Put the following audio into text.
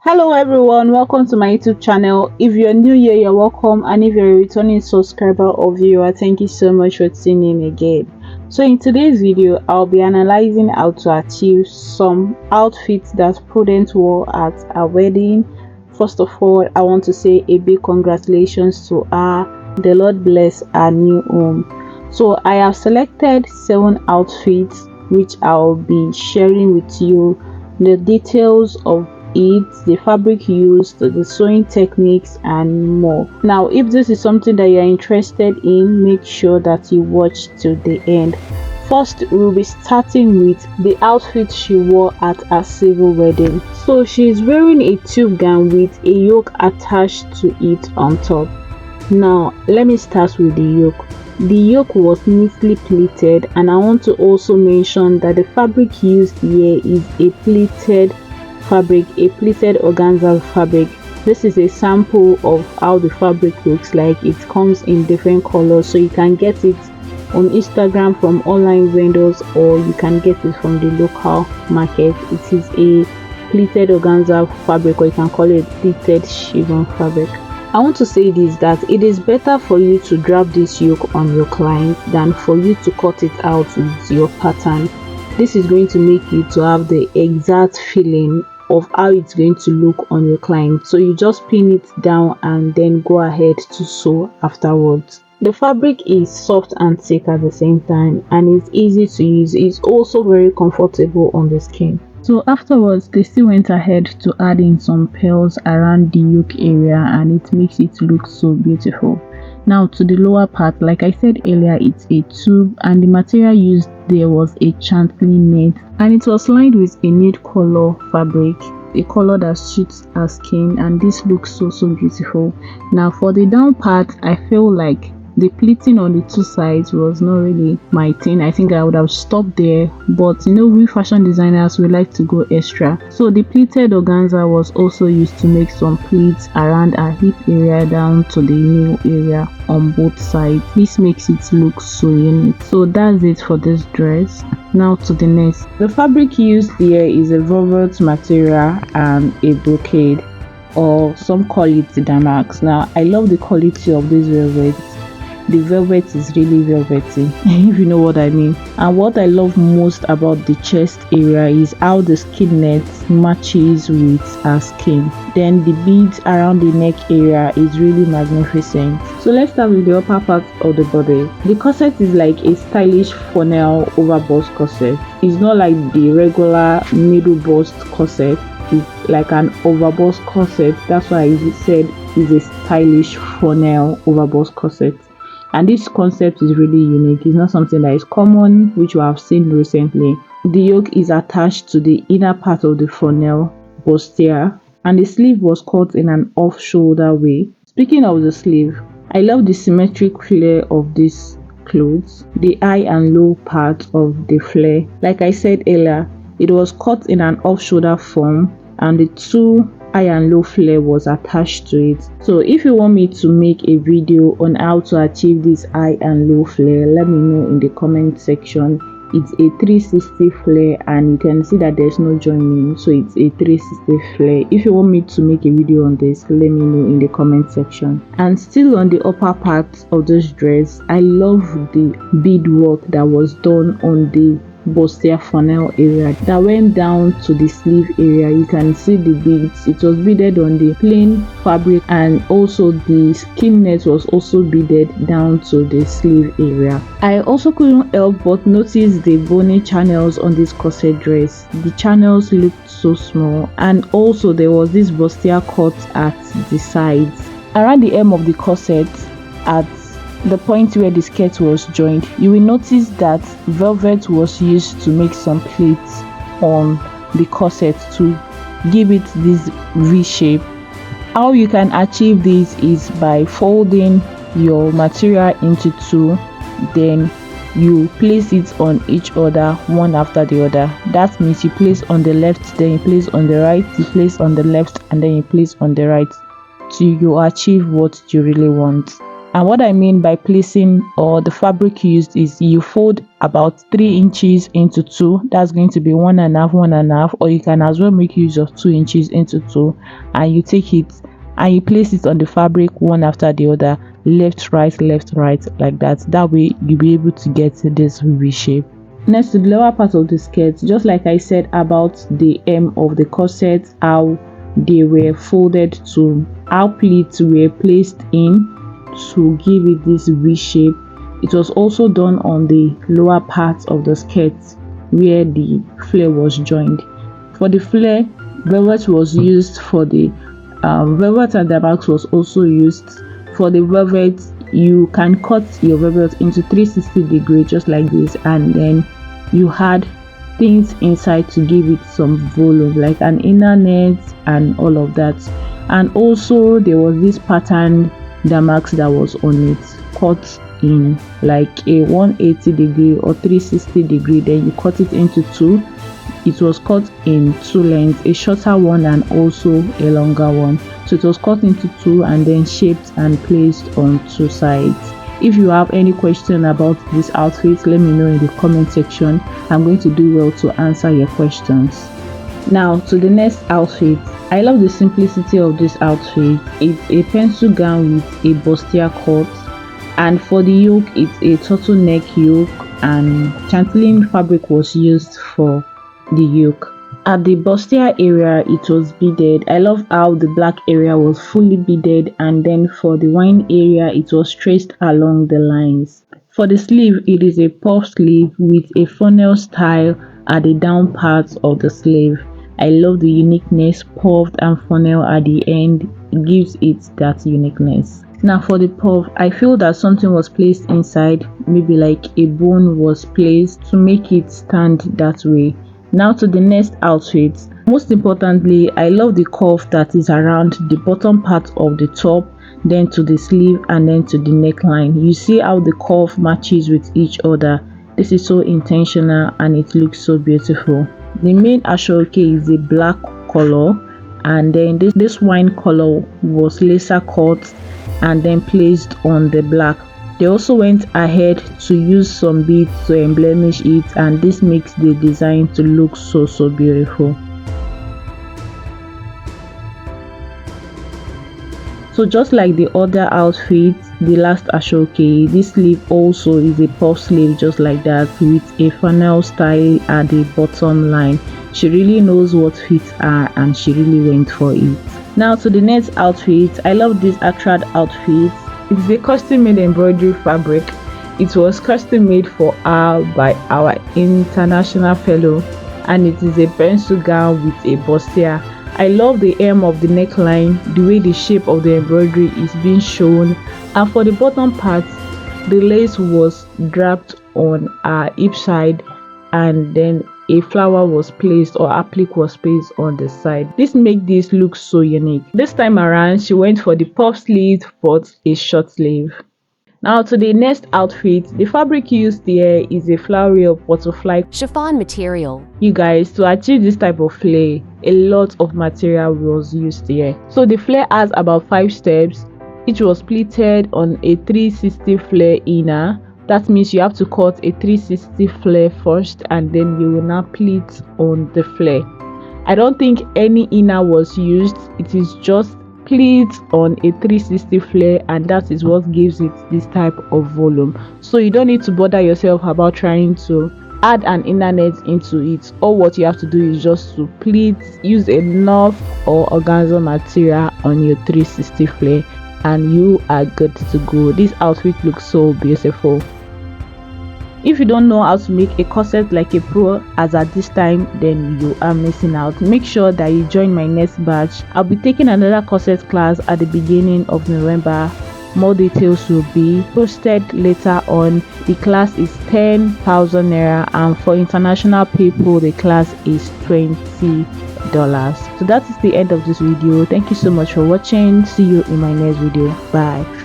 Hello everyone, welcome to my YouTube channel. If you're new here, you're welcome, and if you're a returning subscriber or viewer, thank you so much for tuning in again. So in today's video, I'll be analyzing how to achieve some outfits that Prudent wore at a wedding. First of all, I want to say a big congratulations to her. The Lord bless our new home. So I have selected 7 outfits which I'll be sharing with you the details of it, the fabric used, the sewing techniques and more. Now if this is something that you're interested in, make sure that you watch till the end. First, we'll be starting with the outfit she wore at a civil wedding. So she's wearing a tube gown with a yoke attached to it on top. Now let me start with the yoke. The yoke was neatly pleated, and I want to also mention that the fabric used here is a pleated fabric, a pleated organza fabric. This is a sample of how the fabric looks like. It comes in different colors, so you can get it on Instagram from online vendors, or you can get it from the local market. It is a pleated organza fabric, or you can call it pleated chiffon fabric. I want to say this, that it is better for you to drop this yoke on your client than for you to cut it out with your pattern. This is going to make you to have the exact feeling of how it's going to look on your client. So you just pin it down and then go ahead to sew afterwards. The fabric is soft and thick at the same time, and it's easy to use. It's also very comfortable on the skin. So afterwards, they still went ahead to add in some pearls around the yoke area, and it makes it look so beautiful. Now to the lower part, like I said earlier, it's a tube, and the material used there was a chantilly net, and it was lined with a nude color fabric, a color that suits our skin, and this looks so beautiful. Now for the down part, I feel like the pleating on the two sides was not really my thing. I think I would have stopped there, but you know, we fashion designers, we like to go extra. So the pleated organza was also used to make some pleats around our hip area down to the nail area on both sides. This makes it look so unique. So that's it for this dress. Now to the next. The fabric used here is a velvet material and a brocade, or some call it damask. Now I love the quality of this velvet. The velvet is really velvety, if you know what I mean. And what I love most about the chest area is how the skin net matches with her skin. Then the beads around the neck area is really magnificent. So let's start with the upper part of the body. The corset is like a stylish funnel over bust corset. It's not like the regular middle bust corset. It's like an overbust corset. That's why I said it's a stylish funnel over bust corset. And this concept is really unique. It's not something that is common, which we have seen recently. The yoke is attached to the inner part of the funnel bustier, and the sleeve was cut in an off-shoulder way. Speaking of the sleeve, I love the symmetric flare of this clothes, the high and low part of the flare. Like I said earlier, it was cut in an off-shoulder form, and the two high and low flare was attached to it. So if you want me to make a video on how to achieve this high and low flare, let me know in the comment section. It's a 360 flare, and you can see that there's no joining, so it's a 360 flare. If you want me to make a video on this, let me know in the comment section. And still on the upper part of this dress, I love the bead work that was done on the bustier funnel area that went down to the sleeve area. You can see the beads. It was beaded on the plain fabric, and also the skin net was also beaded down to the sleeve area. I also couldn't help but notice the bony channels on this corset dress. The channels looked so small, and also there was this bustier cut at the sides. Around the hem of the corset, at the point where the skirt was joined, you will notice that velvet was used to make some pleats on the corset to give it this V shape. How you can achieve this is by folding your material into two, then you place it on each other, one after the other. That means you place on the left, then you place on the right, you place on the left, and then you place on the right, till you achieve what you really want. And what I mean by placing or the fabric used is you fold about 3 inches into 2. That's going to be 1.5, 1.5, or you can as well make use of 2 inches into 2, and you take it and you place it on the fabric one after the other, left right like that. That way you'll be able to get this V shape. Next, to the lower part of the skirt, just like I said about the hem of the corset, how they were folded to how pleats were placed in to give it this V shape. It was also done on the lower part of the skirt where the flare was joined. For the flare, velvet was used. For the velvet and damask was also used. For the velvet, you can cut your velvet into 360 degrees just like this, and then you had things inside to give it some volume, like an inner net and all of that. And also there was this patterned damask that was on it, cut in like a 180 degree or 360 degree. Then you cut it into 2. It was cut in 2 lengths, a shorter one and also a longer one. So it was cut into 2 and then shaped and placed on 2 sides. If you have any question about this outfit, let me know in the comment section. I'm going to do well to answer your questions. Now to the next outfit. I love the simplicity of this outfit. It's a pencil gown with a bustier cut, and for the yoke it's a turtleneck yoke, and chantilly fabric was used for the yoke. At the bustier area it was beaded. I love how the black area was fully beaded, and then for the wine area it was traced along the lines. For the sleeve, it is a puff sleeve with a funnel style at the down part of the sleeve. I love the uniqueness. Puffed and funnel at the end, it gives it that uniqueness. Now for the puff, I feel that something was placed inside, maybe like a bone was placed to make it stand that way. Now to the next outfit. Most importantly, I love the cuff that is around the bottom part of the top, then to the sleeve, and then to the neckline. You see how the cuff matches with each other. This is so intentional and it looks so beautiful. The main ashoke is a black color, and then this wine color was laser cut and then placed on the black. They also went ahead to use some beads to embellish it, and this makes the design to look so beautiful. So just like the other outfit, the last ashoke, this sleeve also is a puff sleeve just like that, with a funnel style at the bottom line. She really knows what fits her and she really went for it. Now to the next outfit. I love this Actrad outfit. It's a custom made embroidery fabric. It was custom made for her by our international fellow, and it is a pencil gown with a bustier. I love the hem of the neckline, the way the shape of the embroidery is being shown, and for the bottom part, the lace was draped on her hip side, and then a flower was placed or applique was placed on the side. This makes this look so unique. This time around, she went for the puff sleeve but a short sleeve. Now to the next outfit. The fabric used here is a flowery butterfly chiffon material. You guys, to achieve this type of flare, a lot of material was used here. So the flare has about 5 steps. Each was pleated on a 360 flare inner. That means you have to cut a 360 flare first, and then you will now pleat on the flare. I don't think any inner was used. It is just pleat on a 360 flare, and that is what gives it this type of volume. So you don't need to bother yourself about trying to add an inner net into it. All what you have to do is just to pleat, use enough or organza material on your 360 flare, and you are good to go. This outfit looks so beautiful. If you don't know how to make a corset like a pro as at this time, then you are missing out. Make sure that you join my next batch. I'll be taking another corset class at the beginning of November. More details will be posted later on. The class is 10,000 naira, and for international people the class is $20. So that is the end of this video. Thank you so much for watching. See you in my next video. Bye.